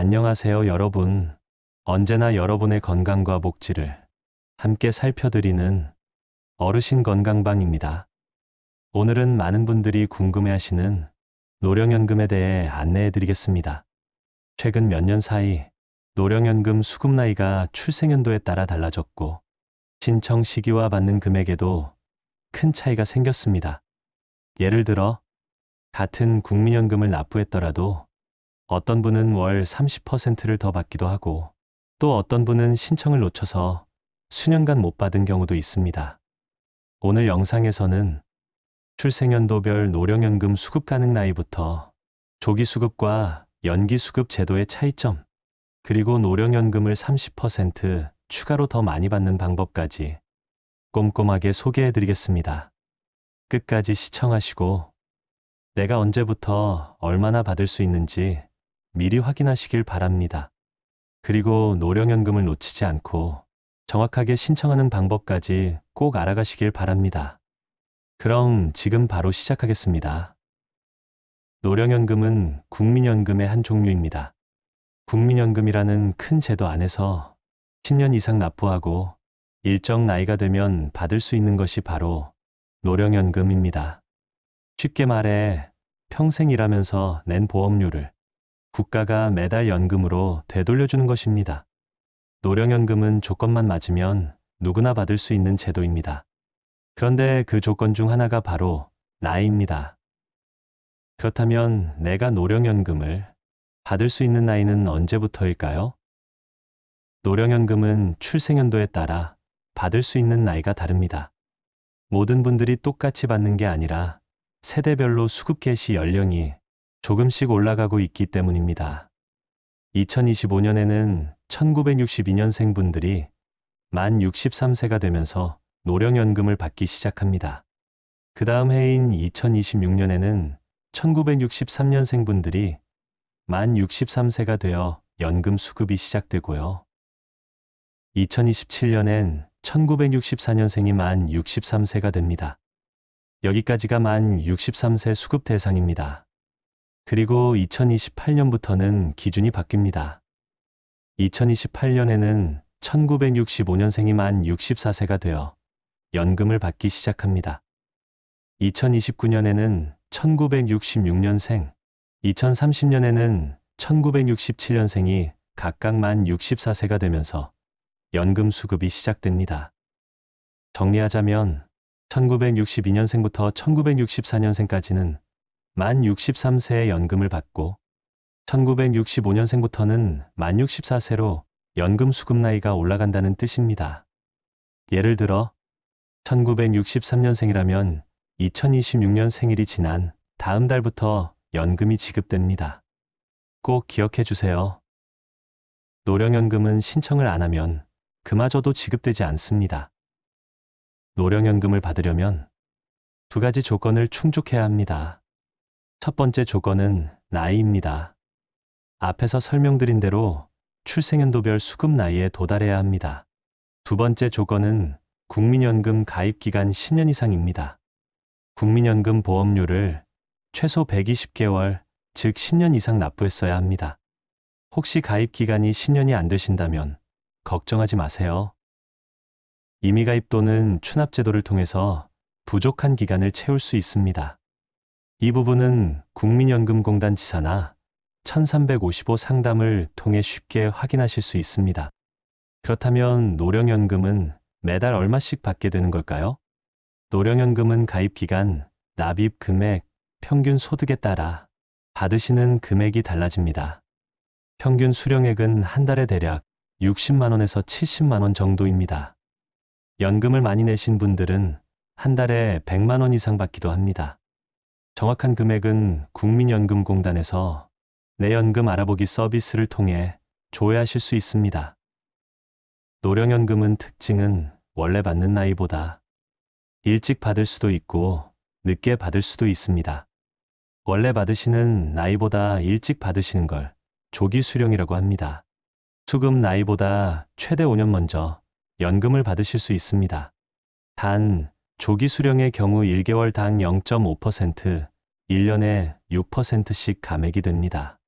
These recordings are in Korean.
안녕하세요, 여러분. 언제나 여러분의 건강과 복지를 함께 살펴드리는 어르신 건강방입니다. 오늘은 많은 분들이 궁금해하시는 노령연금에 대해 안내해드리겠습니다. 최근 몇 년 사이 노령연금 수급 나이가 출생연도에 따라 달라졌고 신청 시기와 받는 금액에도 큰 차이가 생겼습니다. 예를 들어 같은 국민연금을 납부했더라도 어떤 분은 월 30%를 더 받기도 하고 또 어떤 분은 신청을 놓쳐서 수년간 못 받은 경우도 있습니다. 오늘 영상에서는 출생연도별 노령연금 수급 가능 나이부터 조기 수급과 연기 수급 제도의 차이점, 그리고 노령연금을 30% 추가로 더 많이 받는 방법까지 꼼꼼하게 소개해 드리겠습니다. 끝까지 시청하시고 내가 언제부터 얼마나 받을 수 있는지 미리 확인하시길 바랍니다. 그리고 노령연금을 놓치지 않고 정확하게 신청하는 방법까지 꼭 알아가시길 바랍니다. 그럼 지금 바로 시작하겠습니다. 노령연금은 국민연금의 한 종류입니다. 국민연금이라는 큰 제도 안에서 10년 이상 납부하고 일정 나이가 되면 받을 수 있는 것이 바로 노령연금입니다. 쉽게 말해 평생 일하면서 낸 보험료를 국가가 매달 연금으로 되돌려주는 것입니다. 노령연금은 조건만 맞으면 누구나 받을 수 있는 제도입니다. 그런데 그 조건 중 하나가 바로 나이입니다. 그렇다면 내가 노령연금을 받을 수 있는 나이는 언제부터일까요? 노령연금은 출생연도에 따라 받을 수 있는 나이가 다릅니다. 모든 분들이 똑같이 받는 게 아니라 세대별로 수급 개시 연령이 조금씩 올라가고 있기 때문입니다. 2025년에는 1962년생 분들이 만 63세가 되면서 노령연금을 받기 시작합니다. 그 다음 해인 2026년에는 1963년생 분들이 만 63세가 되어 연금 수급이 시작되고요. 2027년엔 1964년생이 만 63세가 됩니다. 여기까지가 만 63세 수급 대상입니다. 그리고 2028년부터는 기준이 바뀝니다. 2028년에는 1965년생이 만 64세가 되어 연금을 받기 시작합니다. 2029년에는 1966년생, 2030년에는 1967년생이 각각 만 64세가 되면서 연금 수급이 시작됩니다. 정리하자면 1962년생부터 1964년생까지는 만 63세의 연금을 받고 1965년생부터는 만 64세로 연금 수급 나이가 올라간다는 뜻입니다. 예를 들어 1963년생이라면 2026년 생일이 지난 다음 달부터 연금이 지급됩니다. 꼭 기억해 주세요. 노령연금은 신청을 안 하면 그마저도 지급되지 않습니다. 노령연금을 받으려면 두 가지 조건을 충족해야 합니다. 첫 번째 조건은 나이입니다. 앞에서 설명드린 대로 출생연도별 수급 나이에 도달해야 합니다. 두 번째 조건은 국민연금 가입 기간 10년 이상입니다. 국민연금 보험료를 최소 120개월, 즉 10년 이상 납부했어야 합니다. 혹시 가입 기간이 10년이 안 되신다면 걱정하지 마세요. 임의 가입 또는 추납 제도를 통해서 부족한 기간을 채울 수 있습니다. 이 부분은 국민연금공단 지사나 1355 상담을 통해 쉽게 확인하실 수 있습니다. 그렇다면 노령연금은 매달 얼마씩 받게 되는 걸까요? 노령연금은 가입 기간, 납입 금액, 평균 소득에 따라 받으시는 금액이 달라집니다. 평균 수령액은 한 달에 대략 60만 원에서 70만 원 정도입니다. 연금을 많이 내신 분들은 한 달에 100만 원 이상 받기도 합니다. 정확한 금액은 국민연금공단에서 내 연금 알아보기 서비스를 통해 조회하실 수 있습니다. 노령연금은 특징은 원래 받는 나이보다 일찍 받을 수도 있고 늦게 받을 수도 있습니다. 원래 받으시는 나이보다 일찍 받으시는 걸 조기 수령이라고 합니다. 수급 나이보다 최대 5년 먼저 연금을 받으실 수 있습니다. 단, 조기 수령의 경우 1개월당 0.5%, 1년에 6%씩 감액이 됩니다.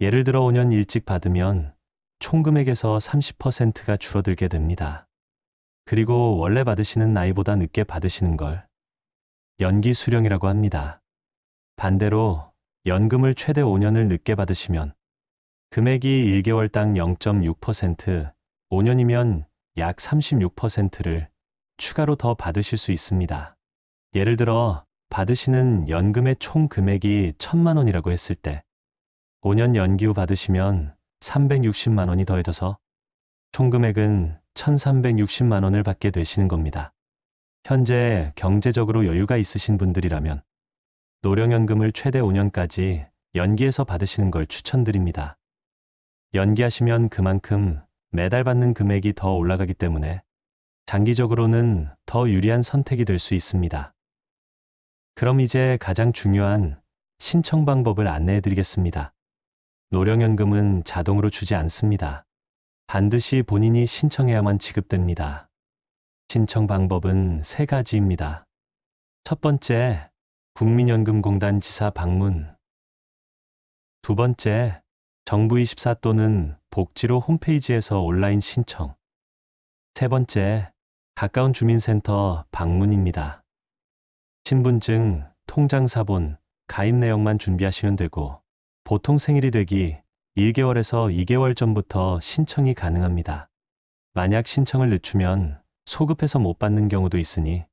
예를 들어 5년 일찍 받으면 총 금액에서 30%가 줄어들게 됩니다. 그리고 원래 받으시는 나이보다 늦게 받으시는 걸 연기 수령이라고 합니다. 반대로 연금을 최대 5년을 늦게 받으시면 금액이 1개월당 0.6%, 5년이면 약 36%를 추가로 더 받으실 수 있습니다. 예를 들어 받으시는 연금의 총 금액이 1,000만 원이라고 했을 때 5년 연기 후 받으시면 360만 원이 더해져서 총 금액은 1,360만 원을 받게 되시는 겁니다. 현재 경제적으로 여유가 있으신 분들이라면 노령연금을 최대 5년까지 연기해서 받으시는 걸 추천드립니다. 연기하시면 그만큼 매달 받는 금액이 더 올라가기 때문에 장기적으로는 더 유리한 선택이 될 수 있습니다. 그럼 이제 가장 중요한 신청 방법을 안내해 드리겠습니다. 노령연금은 자동으로 주지 않습니다. 반드시 본인이 신청해야만 지급됩니다. 신청 방법은 3가지입니다. 첫 번째, 국민연금공단 지사 방문. 두 번째, 정부24 또는 복지로 홈페이지에서 온라인 신청. 세 번째, 가까운 주민센터 방문입니다. 신분증, 통장사본, 가입 내역만 준비하시면 되고 보통 생일이 되기 1개월에서 2개월 전부터 신청이 가능합니다. 만약 신청을 늦추면 소급해서 못 받는 경우도 있으니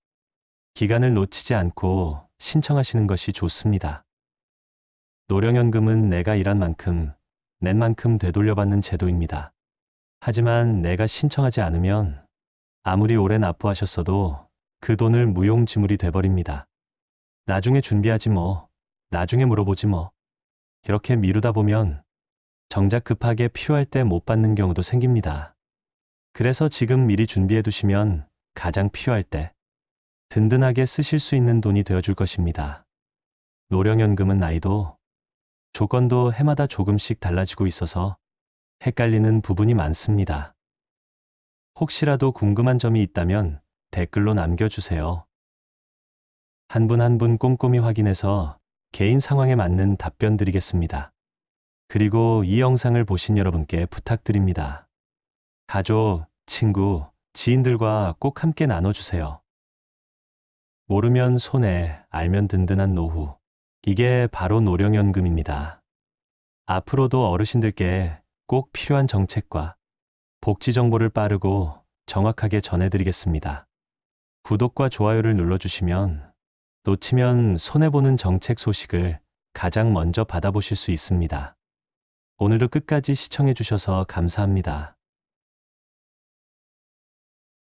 기간을 놓치지 않고 신청하시는 것이 좋습니다. 노령연금은 내가 일한 만큼, 낸 만큼 되돌려받는 제도입니다. 하지만 내가 신청하지 않으면 아무리 오래 납부하셨어도 그 돈을 무용지물이 돼버립니다. 나중에 준비하지 뭐, 나중에 물어보지 뭐. 이렇게 미루다 보면 정작 급하게 필요할 때 못 받는 경우도 생깁니다. 그래서 지금 미리 준비해 두시면 가장 필요할 때 든든하게 쓰실 수 있는 돈이 되어줄 것입니다. 노령연금은 나이도 조건도 해마다 조금씩 달라지고 있어서 헷갈리는 부분이 많습니다. 혹시라도 궁금한 점이 있다면 댓글로 남겨주세요. 한 분 한 분 꼼꼼히 확인해서 개인 상황에 맞는 답변 드리겠습니다. 그리고 이 영상을 보신 여러분께 부탁드립니다. 가족, 친구, 지인들과 꼭 함께 나눠주세요. 모르면 손해, 알면 든든한 노후. 이게 바로 노령연금입니다. 앞으로도 어르신들께 꼭 필요한 정책과 복지 정보를 빠르고 정확하게 전해드리겠습니다. 구독과 좋아요를 눌러주시면 놓치면 손해보는 정책 소식을 가장 먼저 받아보실 수 있습니다. 오늘도 끝까지 시청해주셔서 감사합니다.